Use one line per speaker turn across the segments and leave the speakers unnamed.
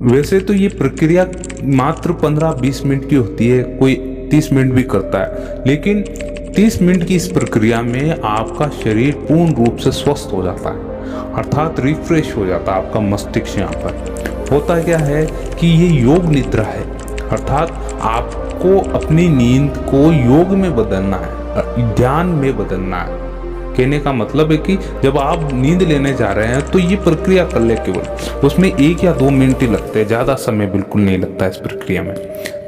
वैसे तो ये प्रक्रिया मात्र 15-20 मिनट की होती है, कोई 30 मिनट भी करता है, लेकिन 30 मिनट की इस प्रक्रिया में आपका शरीर पूर्ण रूप से स्वस्थ हो जाता है, अर्थात रिफ्रेश हो जाता है आपका मस्तिष्क। यहाँ पर होता क्या है कि ये योग निद्रा है, अर्थात आपको अपनी नींद को योग में बदलना है, ध्यान में बदलना है। कहने का मतलब है कि जब आप नींद लेने जा रहे हैं तो ये प्रक्रिया कर ले, केवल उसमें 1 या 2 मिनट ही लगते हैं, ज़्यादा समय बिल्कुल नहीं लगता इस प्रक्रिया में।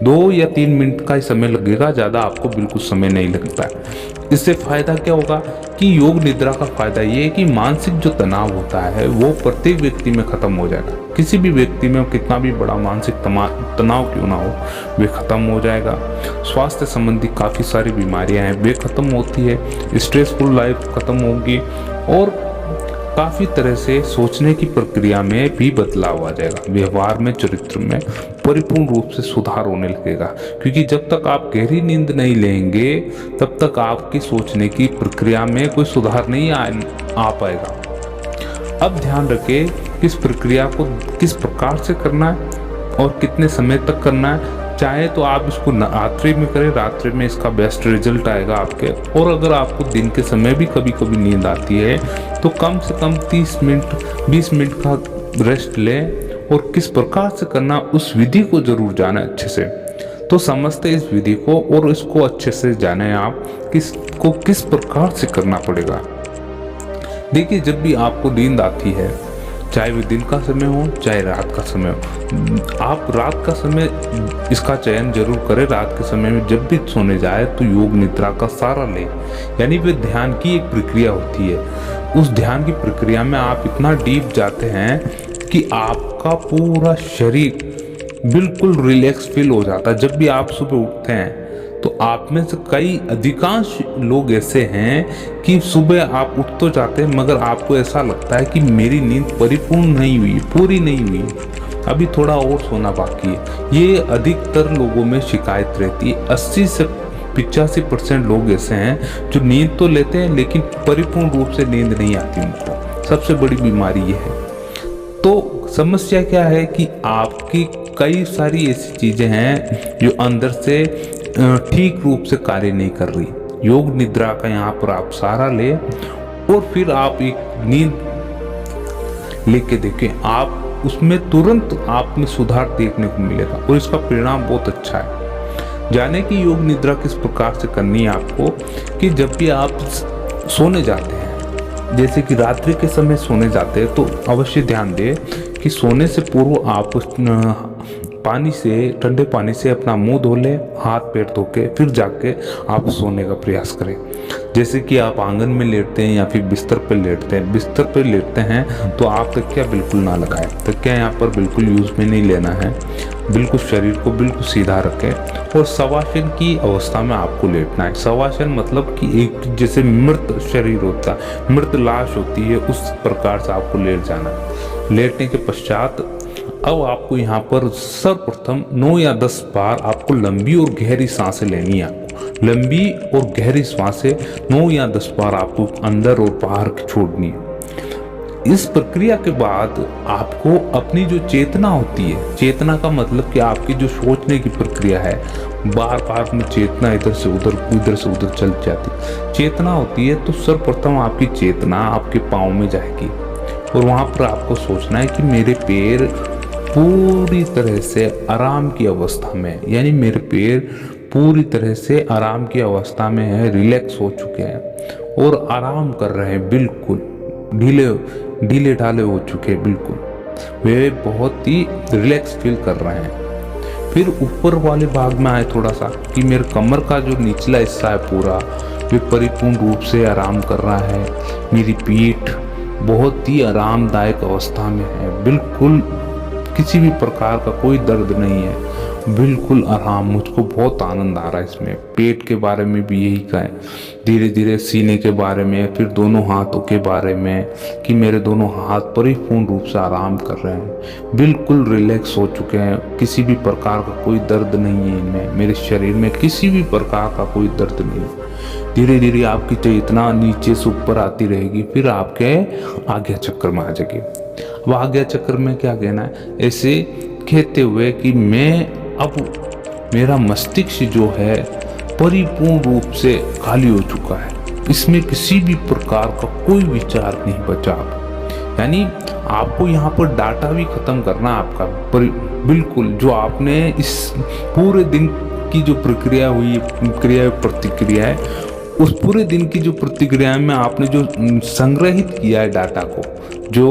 2 या 3 मिनट का ही समय लगेगा, ज़्यादा आपको बिल्कुल समय नहीं लगता है। इससे फायदा क्या होगा कि योग निद्रा का फायदा ये है कि मानसिक जो तनाव होता है वो प्रत्येक व्यक्ति में खत्म हो जाएगा। किसी भी व्यक्ति में कितना भी बड़ा मानसिक तनाव क्यों ना हो, वे खत्म हो जाएगा। स्वास्थ्य संबंधी काफ़ी सारी बीमारियां हैं, वे खत्म होती है। स्ट्रेसफुल लाइफ खत्म होगी और काफ़ी तरह से सोचने की प्रक्रिया में भी बदलाव आ जाएगा। व्यवहार में, चरित्र में परिपूर्ण रूप से सुधार होने लगेगा, क्योंकि जब तक आप गहरी नींद नहीं लेंगे तब तक आपकी सोचने की प्रक्रिया में कोई सुधार नहीं आ पाएगा। अब ध्यान रखें किस प्रक्रिया को किस प्रकार से करना है और कितने समय तक करना है। चाहे तो आप इसको रात्रि में करें, रात्रि में इसका बेस्ट रिजल्ट आएगा आपके। और अगर आपको दिन के समय भी कभी कभी नींद आती है तो कम से कम 30 मिनट 20 मिनट का रेस्ट लें। और किस प्रकार से करना उस विधि को जरूर जाने अच्छे से, तो समझते इस विधि को और इसको अच्छे से जाने आप किसको किस प्रकार से करना पड़ेगा। देखिए, जब भी आपको नींद आती है, चाहे वो दिन का समय हो चाहे रात का समय हो, आप रात का समय इसका चयन जरूर करें। रात के समय में जब भी सोने जाए तो योग निद्रा का सहारा लें, यानी वे ध्यान की एक प्रक्रिया होती है। उस ध्यान की प्रक्रिया में आप इतना डीप जाते हैं कि आपका पूरा शरीर बिल्कुल रिलैक्स फील हो जाता है। जब भी आप सुबह उठते हैं तो आप में से कई अधिकांश लोग ऐसे हैं कि सुबह आप उठ तो जाते हैं मगर आपको ऐसा लगता है कि मेरी नींद परिपूर्ण नहीं हुई, पूरी नहीं हुई, अभी थोड़ा और सोना बाकी है। ये अधिकतर लोगों में शिकायत रहती है। 80 से 85% लोग ऐसे हैं जो नींद तो लेते हैं लेकिन परिपूर्ण रूप से नींद नहीं आती उनको। सबसे बड़ी बीमारी ये है। तो समस्या क्या है कि आपकी कई सारी ऐसी चीजें हैं जो अंदर से ठीक रूप से कार्य नहीं कर रही। योग निद्रा का यहाँ पर आप सहारा ले और फिर आप एक नींद लेके देखें, आप उसमें तुरंत आप में सुधार देखने को मिलेगा और इसका परिणाम बहुत अच्छा है। जाने की योग निद्रा किस प्रकार से करनी है आपको, कि जब भी आप सोने जाते हैं, जैसे कि रात्रि के समय सोने जाते हैं, तो अवश्य ध्यान दें कि सोने से पूर्व आप पानी से, ठंडे पानी से अपना मुंह धो लें, हाथ पैर धो के फिर जाके आप सोने का प्रयास करें। जैसे कि आप आंगन में लेटते हैं या फिर बिस्तर पर लेटते हैं, बिस्तर पर लेटते हैं तो आप तकिया बिल्कुल ना लगाएं। तकिया यहाँ पर बिल्कुल यूज में नहीं लेना है। बिल्कुल शरीर को बिल्कुल सीधा रखें और शवासन की अवस्था में आपको लेटना है। शवासन मतलब कि एक जैसे मृत शरीर होता है, मृत लाश होती है, उस प्रकार से आपको लेट जाना है। लेटने के पश्चात अब आपको यहाँ पर सर्वप्रथम 9 या 10 बार आपको लंबी और गहरी सांसें लेनी है। आपको लंबी और गहरी सांसें 9 या 10 बार आपको अंदर और बाहर छोड़नी है। इस प्रक्रिया के बाद आपको अपनी जो चेतना होती है, चेतना का मतलब कि आपकी जो सोचने की प्रक्रिया है, बार बार में चेतना इधर से उधर चल जाती चेतना होती है, तो सर्वप्रथम आपकी चेतना आपके पाँव में जाएगी और वहाँ पर आपको सोचना है कि मेरे पैर पूरी तरह से आराम की अवस्था में, यानी मेरे पैर पूरी तरह से आराम की अवस्था में है, रिलैक्स हो चुके हैं और आराम कर रहे हैं, बिल्कुल ढीले ढाले हो चुके हैं, बिल्कुल वे बहुत ही रिलैक्स फील कर रहे हैं। फिर ऊपर वाले भाग में आए थोड़ा सा कि मेरे कमर का जो निचला हिस्सा है पूरा वे परिपूर्ण रूप से आराम कर रहा है। मेरी पीठ बहुत ही आरामदायक अवस्था में है, बिल्कुल किसी भी प्रकार का कोई दर्द नहीं है, बिल्कुल आराम। मुझको बहुत आनंद आ रहा है इसमें। पेट के बारे में भी यही कहें, धीरे धीरे सीने के बारे में, फिर दोनों हाथों के बारे में कि मेरे दोनों हाथ परिपूर्ण रूप से आराम कर रहे हैं, बिल्कुल रिलैक्स हो चुके हैं, किसी भी प्रकार का कोई दर्द नहीं है इनमें, मेरे शरीर में किसी भी प्रकार का कोई दर्द नहीं है। धीरे धीरे आपकी चेतना नीचे से ऊपर आती रहेगी, फिर आपके आज्ञा चक्र में आ जाएगी। अब आज्ञा चक्र में क्या कहना है, ऐसे कहते हुए कि मैं अब मेरा मस्तिष्क जो है परिपूर्ण रूप से खाली हो चुका है, इसमें किसी भी प्रकार का कोई विचार नहीं बचा। यानी आपको यहाँ पर डाटा भी खत्म करना आपका बिल्कुल, जो आपने इस पूरे दिन की जो प्रक्रिया हुई, क्रिया प्रतिक्रिया है, उस पूरे दिन की जो प्रतिक्रिया में आपने जो संग्रहित किया है डाटा को, जो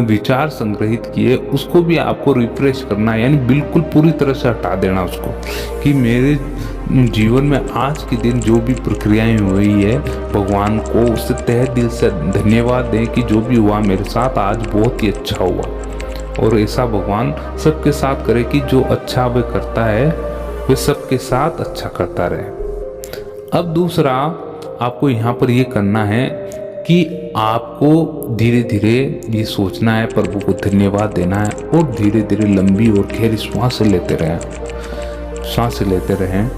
विचार संग्रहित किए, उसको भी आपको रिफ्रेश करना है। यानी बिल्कुल पूरी तरह से हटा देना उसको, कि मेरे जीवन में आज के दिन जो भी प्रक्रियाएं हुई है, भगवान को उससे तहे दिल से धन्यवाद दें कि जो भी हुआ मेरे साथ आज बहुत ही अच्छा हुआ। और ऐसा भगवान सबके साथ करे कि जो अच्छा वह करता है वह सबके साथ अच्छा करता रहे। अब दूसरा आपको यहाँ पर ये करना है कि आपको धीरे धीरे ये सोचना है, प्रभु को धन्यवाद देना है, और धीरे धीरे लंबी और गहरी सांस लेते रहें।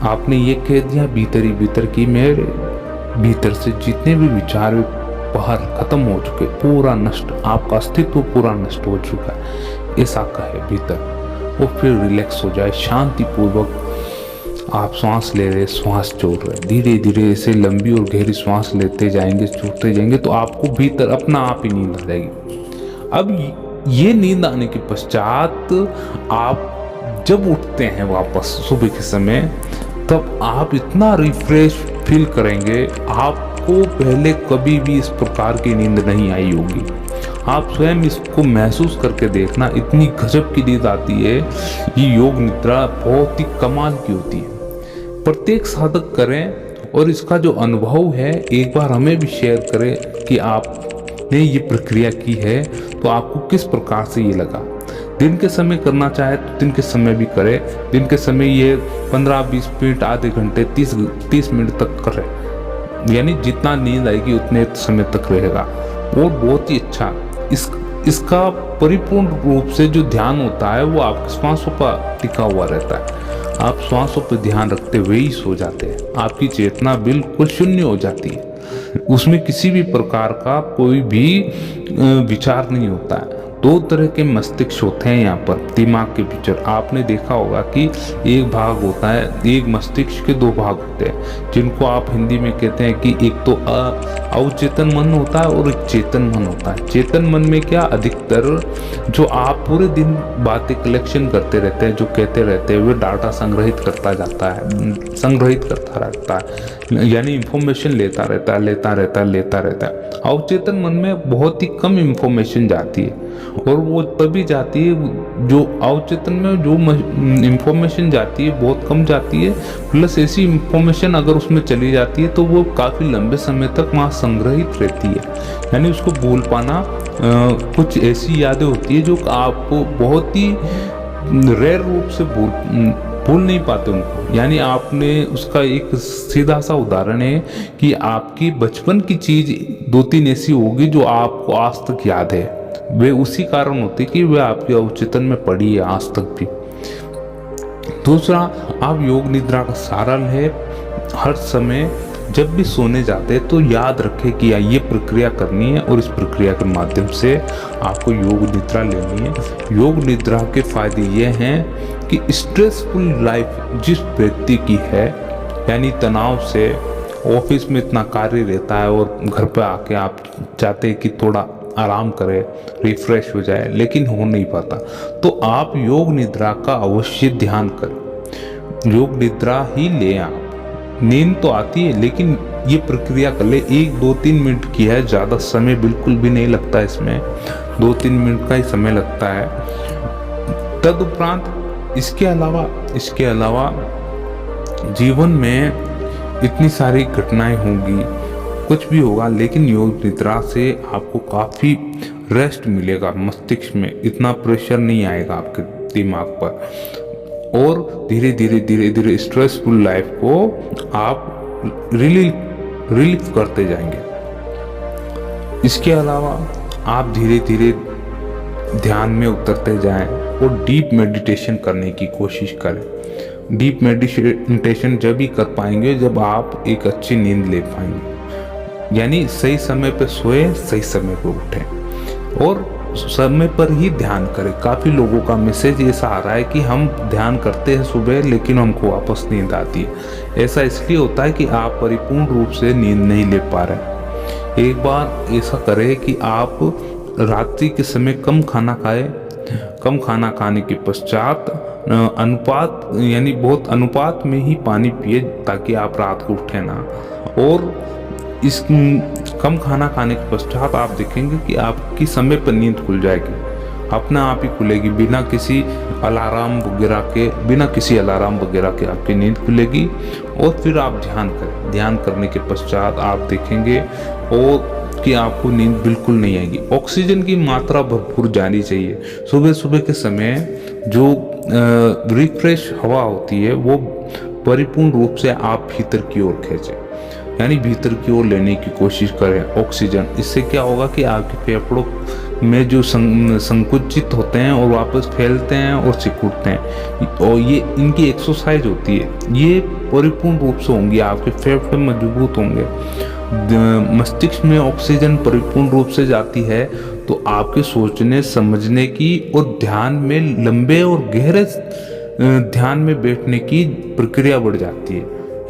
आपने ये कह दिया भीतर ही भीतर कि मेरे भीतर से जितने भी विचार बाहर खत्म हो चुके, पूरा नष्ट, आपका अस्तित्व पूरा नष्ट हो चुका है, ऐसा कहे भीतर। और फिर रिलैक्स हो जाए, शांतिपूर्वक आप सांस ले रहे, सांस छोड़ रहे, धीरे धीरे ऐसे लंबी और गहरी सांस लेते जाएंगे, छोड़ते जाएंगे, तो आपको भीतर अपना आप ही नींद आ जाएगी। अब ये नींद आने के पश्चात आप जब उठते हैं वापस सुबह के समय, तब आप इतना रिफ्रेश फील करेंगे, आपको पहले कभी भी इस प्रकार की नींद नहीं आई होगी। आप स्वयं इसको महसूस करके देखना, इतनी गजब की नींद आती है। ये योग निद्रा बहुत ही कमाल की होती है। प्रत्येक साधक करें और इसका जो अनुभव है एक बार हमें भी शेयर करें कि आपने ये प्रक्रिया की है तो आपको किस प्रकार से ये लगा। दिन के समय करना चाहे तो दिन के समय भी करें, दिन के समय ये 15-20 मिनट, आधे घंटे, 30 मिनट तक करें, यानी जितना नींद आएगी उतने समय तक रहेगा। और बहुत ही अच्छा इसका परिपूर्ण रूप से जो ध्यान होता है वो आपके श्वासों पर टिका हुआ रहता है। आप श्वासों पर ध्यान रखते हुए ही सो जाते हैं, आपकी चेतना बिल्कुल शून्य हो जाती है, उसमें किसी भी प्रकार का कोई भी विचार नहीं होता है। दो तरह के मस्तिष्क होते हैं यहाँ पर दिमाग के भीतर। आपने देखा होगा कि एक भाग होता है, एक मस्तिष्क के दो भाग होते हैं, जिनको आप हिंदी में कहते हैं कि एक तो अवचेतन मन होता है और एक चेतन मन होता है। चेतन मन में क्या, अधिकतर जो आप पूरे दिन बातें कलेक्शन करते रहते हैं, जो कहते रहते हैं, वे डाटा संग्रहित करता जाता है, संग्रहित करता रहता है, यानी इंफॉर्मेशन लेता रहता है। अवचेतन मन में बहुत ही कम इंफॉर्मेशन जाती है, और वो तभी जाती है जो अवचेतन में जो इंफॉर्मेशन जाती है बहुत कम जाती है, प्लस ऐसी इंफॉर्मेशन अगर उसमें चली जाती है तो वो काफ़ी लंबे समय तक वहाँ संग्रहित रहती है। यानी उसको भूल पाना, कुछ ऐसी यादें होती है जो आपको बहुत ही रेयर रूप से भूल नहीं पाते उनको। यानी आपने उसका एक सीधा सा उदाहरण है कि आपकी बचपन की चीज़ 2-3 ऐसी होगी जो आपको आज तक याद है, वे उसी कारण होती कि वे आपके अवचेतन में पड़ी है आज तक भी। दूसरा, आप योग निद्रा का सारल है, हर समय जब भी सोने जाते हैं तो याद रखें कि ये प्रक्रिया करनी है और इस प्रक्रिया के माध्यम से आपको योग निद्रा लेनी है। योग निद्रा के फायदे ये हैं कि स्ट्रेसफुल लाइफ जिस व्यक्ति की है, यानी तनाव से ऑफिस में इतना कार्य रहता है और घर पे आके आप चाहते हैं कि थोड़ा आराम करें, रिफ्रेश हो जाए, लेकिन हो नहीं पाता, तो आप योग निद्रा का अवश्य ध्यान करें। योग निद्रा ही लें आप। नींद तो आती है लेकिन ये प्रक्रिया कर ले, 1-2-3 मिनट की है, ज़्यादा समय बिल्कुल भी नहीं लगता इसमें, 2-3 मिनट का ही समय लगता है। तदुपरांत इसके अलावा जीवन में इतनी सारी घटनाएं होंगी, कुछ भी होगा, लेकिन योग निद्रा से आपको काफ़ी रेस्ट मिलेगा, मस्तिष्क में इतना प्रेशर नहीं आएगा आपके दिमाग पर, और धीरे धीरे स्ट्रेसफुल लाइफ को आप रिलीफ करते जाएंगे। इसके अलावा आप धीरे धीरे ध्यान में उतरते जाएं और डीप मेडिटेशन करने की कोशिश करें। डीप मेडिटेशन जब भी कर पाएंगे जब आप एक अच्छी नींद ले पाएंगे, यानी सही समय पे सोए, सही समय पे उठें। और समय पर ही ध्यान करें। काफ़ी लोगों का मैसेज ऐसा आ रहा है कि हम ध्यान करते हैं सुबह लेकिन हमको वापस नींद आती है। ऐसा इसलिए होता है कि आप परिपूर्ण रूप से नींद नहीं ले पा रहे। एक बार ऐसा करें कि आप रात्रि के समय कम खाना खाएं। कम खाना खाने के पश्चात अनुपात यानी बहुत अनुपात में ही पानी पिए ताकि आप रात को उठे ना। और इस कम खाना खाने के पश्चात आप देखेंगे कि आपकी समय पर नींद खुल जाएगी, अपना आप ही खुलेगी, बिना किसी अलार्म वगैरह के आपकी नींद खुलेगी। और फिर आप ध्यान करें। ध्यान करने के पश्चात आप देखेंगे और कि आपको नींद बिल्कुल नहीं आएगी। ऑक्सीजन की मात्रा भरपूर जानी चाहिए। सुबह सुबह के समय जो रिफ्रेश हवा होती है वो परिपूर्ण रूप से आप भीतर की ओर खींचें, यानी भीतर की ओर लेने की कोशिश करें ऑक्सीजन। इससे क्या होगा कि आपके फेफड़ों में जो संकुचित होते हैं और वापस फैलते हैं और सिकुड़ते हैं, और ये इनकी एक्सरसाइज होती है, ये परिपूर्ण रूप से होंगी। आपके फेफड़े मजबूत होंगे। मस्तिष्क में ऑक्सीजन परिपूर्ण रूप से जाती है तो आपके सोचने समझने की और ध्यान में लंबे और गहरे ध्यान में बैठने की प्रक्रिया बढ़ जाती है,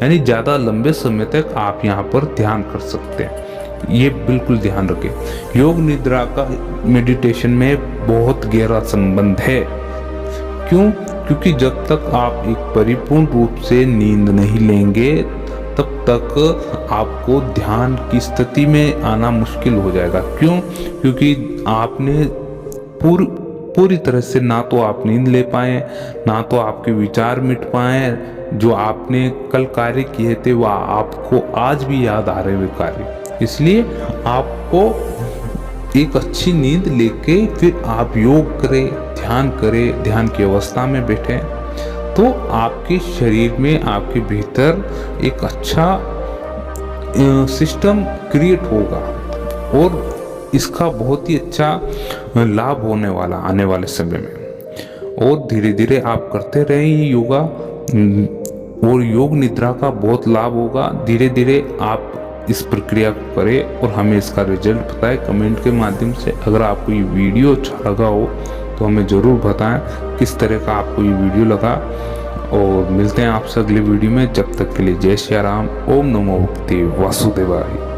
यानी ज़्यादा लंबे समय तक आप यहाँ पर ध्यान कर सकते हैं। ये बिल्कुल ध्यान रखें। योग निद्रा का मेडिटेशन में बहुत गहरा संबंध है। क्यों? क्योंकि जब तक आप एक परिपूर्ण रूप से नींद नहीं लेंगे तब तक आपको ध्यान की स्थिति में आना मुश्किल हो जाएगा। क्यों? क्योंकि आपने पूरी तरह से ना तो आप नींद ले पाए, ना तो आपके विचार मिट पाए। जो आपने कल कार्य किए थे वह आपको आज भी याद आ रहे वे कार्य। इसलिए आपको एक अच्छी नींद लेके फिर आप योग करें, ध्यान की अवस्था में बैठें, तो आपके शरीर में, आपके भीतर एक अच्छा सिस्टम क्रिएट होगा और इसका बहुत ही अच्छा लाभ होने वाला आने वाले समय में। और धीरे धीरे आप करते रहें योगा और योग निद्रा का बहुत लाभ होगा। धीरे धीरे आप इस प्रक्रिया को करें और हमें इसका रिजल्ट बताएं कमेंट के माध्यम से। अगर आपको ये वीडियो अच्छा लगा हो तो हमें ज़रूर बताएं किस तरह का आपको ये वीडियो लगा। और मिलते हैं आपसे अगले वीडियो में। जब तक के लिए जय श्री राम। ओम नमो भगवते वासुदेवाय।